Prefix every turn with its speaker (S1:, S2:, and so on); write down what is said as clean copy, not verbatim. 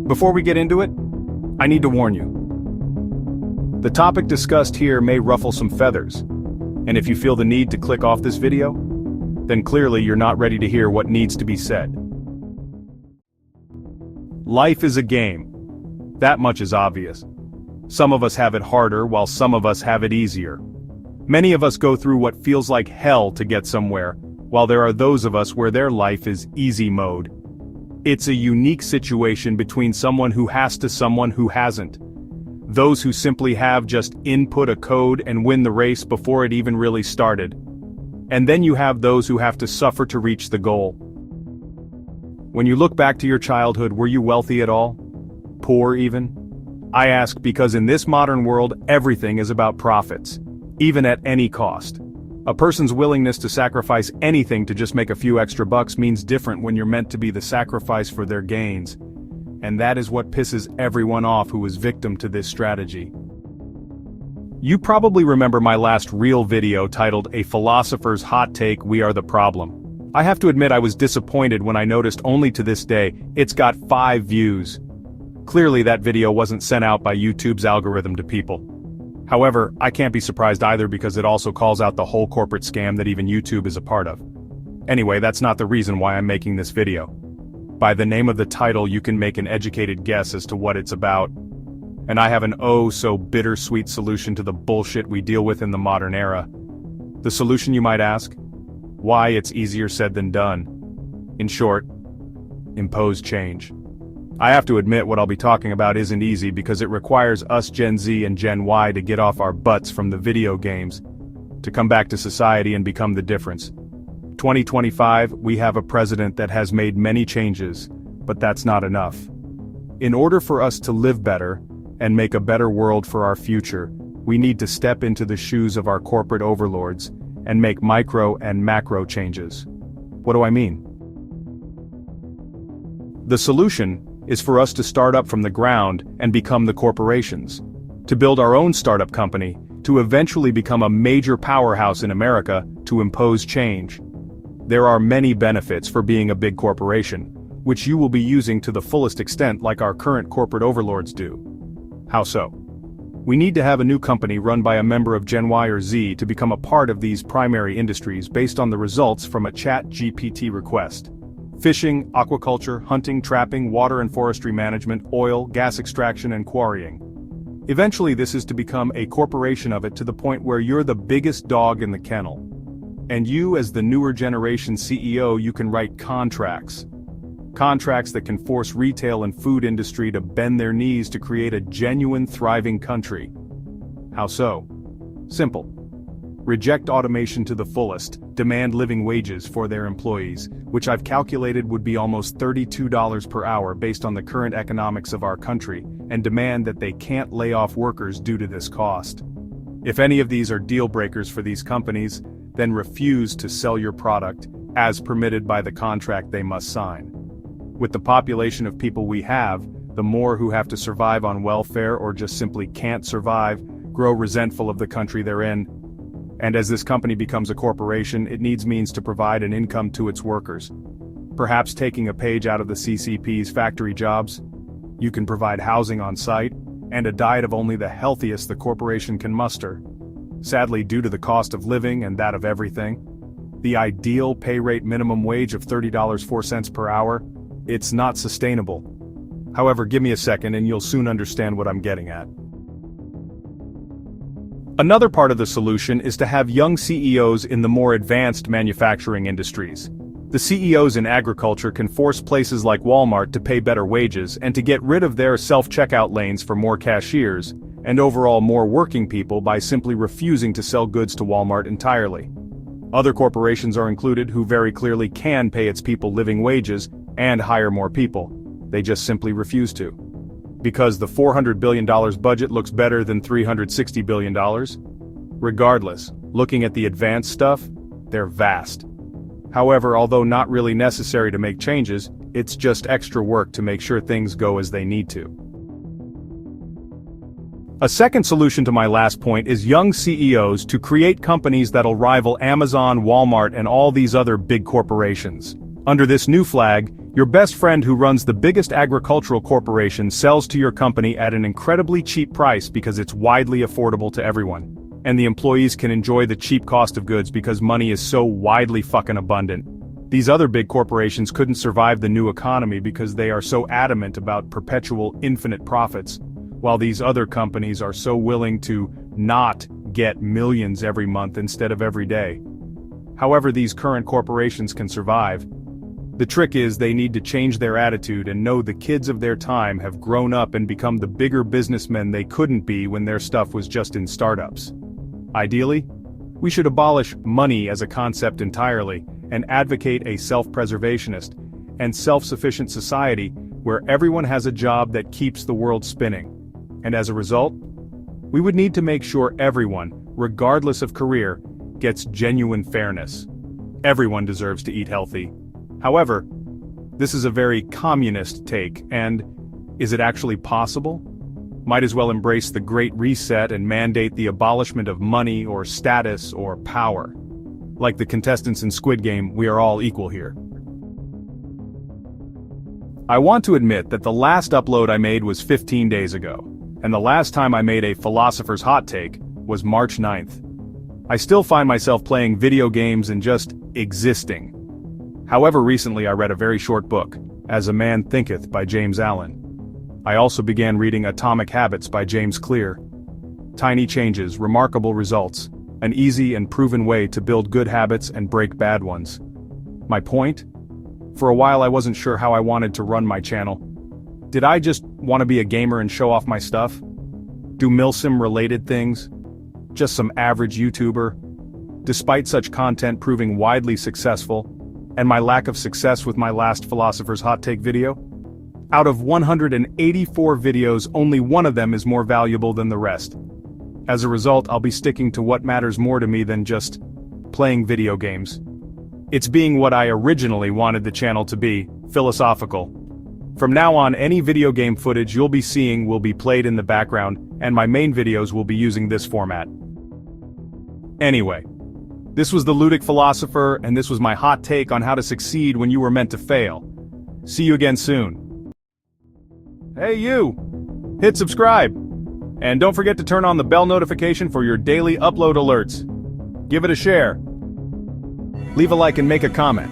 S1: Before we get into it, I need to warn you. The topic discussed here may ruffle some feathers, and if you feel the need to click off this video, then clearly you're not ready to hear what needs to be said. Life is a game. That much is obvious. Some of us have it harder while some of us have it easier. Many of us go through what feels like hell to get somewhere, while there are those of us where their life is easy mode. It's a unique situation between someone who has to someone who hasn't. Those who simply have just input a code and win the race before it even really started. And then you have those who have to suffer to reach the goal. When you look back to your childhood, were you wealthy at all? Poor even? I ask because in this modern world, everything is about profits, even at any cost. A person's willingness to sacrifice anything to just make a few extra bucks means different when you're meant to be the sacrifice for their gains. And that is what pisses everyone off who is victim to this strategy. You probably remember my last real video titled "A Philosopher's Hot Take, We Are the Problem." I have to admit I was disappointed when I noticed only to this day, it's got 5 views. Clearly that video wasn't sent out by YouTube's algorithm to people. However, I can't be surprised either because it also calls out the whole corporate scam that even YouTube is a part of. Anyway, that's not the reason why I'm making this video. By the name of the title you can make an educated guess as to what it's about. And I have an oh-so-bittersweet solution to the bullshit we deal with in the modern era. The solution, you might ask? Why, it's easier said than done. In short, impose change. I have to admit what I'll be talking about isn't easy because it requires us Gen Z and Gen Y to get off our butts from the video games, to come back to society and become the difference. 2025, we have a president that has made many changes, but that's not enough. In order for us to live better, and make a better world for our future, we need to step into the shoes of our corporate overlords, and make micro and macro changes. What do I mean? The solution is for us to start up from the ground and become the corporations. To build our own startup company, to eventually become a major powerhouse in America, to impose change. There are many benefits for being a big corporation, which you will be using to the fullest extent like our current corporate overlords do. How so? We need to have a new company run by a member of Gen Y or Z to become a part of these primary industries based on the results from a ChatGPT request. Fishing, aquaculture, hunting, trapping, water and forestry management, oil, gas extraction and quarrying. Eventually this is to become a corporation of it to the point where you're the biggest dog in the kennel. And you as the newer generation CEO, you can write contracts. Contracts that can force retail and food industry to bend their knees to create a genuine thriving country. How so? Simple. Reject automation to the fullest, demand living wages for their employees, which I've calculated would be almost $32 per hour based on the current economics of our country, and demand that they can't lay off workers due to this cost. If any of these are deal breakers for these companies, then refuse to sell your product, as permitted by the contract they must sign. With the population of people we have, the more who have to survive on welfare or just simply can't survive, grow resentful of the country they're in. And as this company becomes a corporation, it needs means to provide an income to its workers. Perhaps taking a page out of the CCP's factory jobs. You can provide housing on site, and a diet of only the healthiest the corporation can muster. Sadly, due to the cost of living and that of everything, the ideal pay rate minimum wage of $30.04 per hour, it's not sustainable. However, give me a second and you'll soon understand what I'm getting at. Another part of the solution is to have young CEOs in the more advanced manufacturing industries. The CEOs in agriculture can force places like Walmart to pay better wages and to get rid of their self-checkout lanes for more cashiers, and overall more working people by simply refusing to sell goods to Walmart entirely. Other corporations are included who very clearly can pay its people living wages and hire more people. They just simply refuse to. Because the $400 billion budget looks better than $360 billion? Regardless, looking at the advanced stuff, they're vast. However, although not really necessary to make changes, it's just extra work to make sure things go as they need to. A second solution to my last point is young CEOs to create companies that'll rival Amazon, Walmart, and all these other big corporations. Under this new flag, Your best friend who runs the biggest agricultural corporation sells to your company at an incredibly cheap price because it's widely affordable to everyone. And the employees can enjoy the cheap cost of goods because money is so widely fucking abundant. These other big corporations couldn't survive the new economy because they are so adamant about perpetual infinite profits, while these other companies are so willing to not get millions every month instead of every day. However, these current corporations can survive. The trick is they need to change their attitude and know the kids of their time have grown up and become the bigger businessmen they couldn't be when their stuff was just in startups. Ideally, we should abolish money as a concept entirely and advocate a self-preservationist and self-sufficient society where everyone has a job that keeps the world spinning. And as a result, we would need to make sure everyone, regardless of career, gets genuine fairness. Everyone deserves to eat healthy. However, this is a very communist take, and is it actually possible? Might as well embrace the Great Reset and mandate the abolishment of money or status or power. Like the contestants in Squid Game, we are all equal here. I want to admit that the last upload I made was 15 days ago, and the last time I made a philosopher's hot take was March 9th. I still find myself playing video games and just existing. However, recently I read a very short book, As a Man Thinketh by James Allen. I also began reading Atomic Habits by James Clear. Tiny changes, remarkable results, an easy and proven way to build good habits and break bad ones. My point? For a while I wasn't sure how I wanted to run my channel. Did I just want to be a gamer and show off my stuff? Do Milsim-related things? Just some average YouTuber? Despite such content proving widely successful, and my lack of success with my last Philosopher's Hot Take video? Out of 184 videos, only one of them is more valuable than the rest. As a result, I'll be sticking to what matters more to me than just playing video games. It's being what I originally wanted the channel to be, philosophical. From now on, any video game footage you'll be seeing will be played in the background, and my main videos will be using this format. Anyway, this was the Ludic Philosopher, and this was my hot take on how to succeed when you were meant to fail. See you again soon. Hey you! Hit subscribe! And don't forget to turn on the bell notification for your daily upload alerts. Give it a share. Leave a like and make a comment.